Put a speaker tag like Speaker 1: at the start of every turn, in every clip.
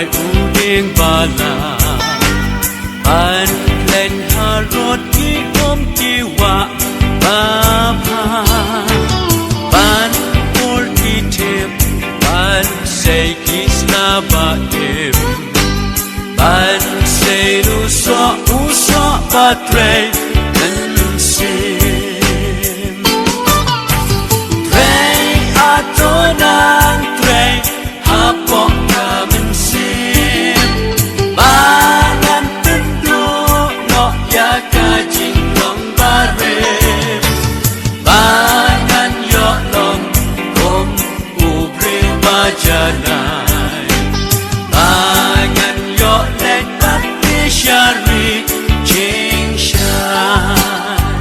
Speaker 1: u ding bala ban len harot ki om ki wa ba pa ban por ki tem ban say ki sna ba em ban say lu so ba tre nan sim tre atonang tre ha po kamen sim bangan tendu no ya ka jing long ba re bangan yo long kom u bre ba janai bangan yo let bat shari jing shai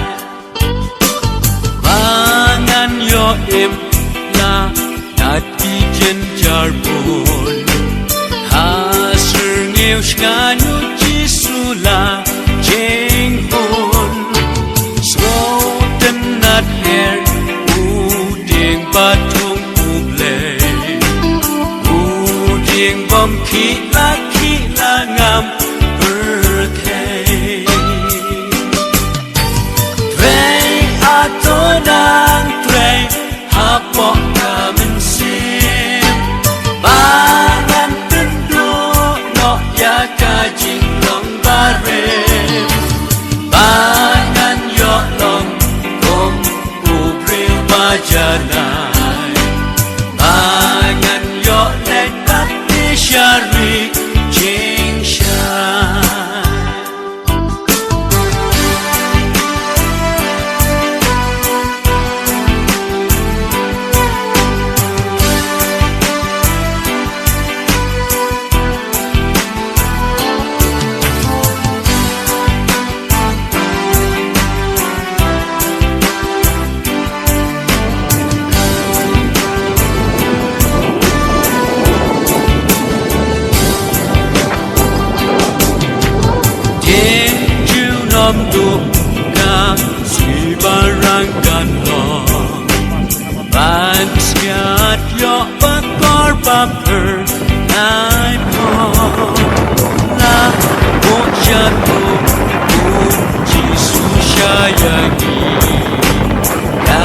Speaker 1: bangan yo im la nat ki jen jar bun ha sir ngeu shkanu chi sula jing bun so ten nat her u ding ba thung u ble u ding bom ki la ngam birthday Trey atonang trey hapo kamen sim bangan tendu no ya ka jing long bare bangan yo long kom u bril ba janai bangan yo let bat shari jing shai Nom du ka si barang kan long ban skat yo bakor baper nai po la bo jatu jisu shayagi ya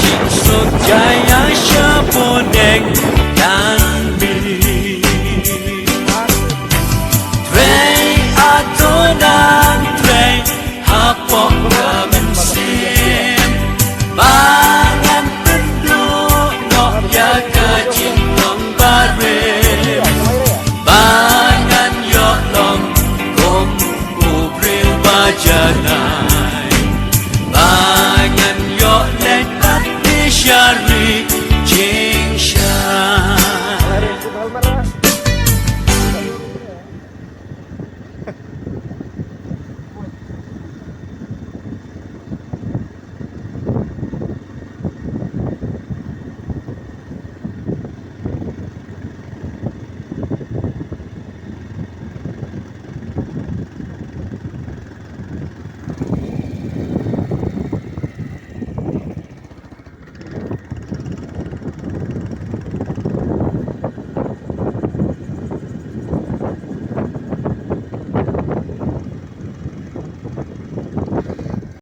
Speaker 1: jin so jaya shabodeng dan bi Trey atonang trey hapo kamen sim bangan tendu no ya ka jing long bare bangan yo long kom u bril ba janai bangan yo let bat shari jing shai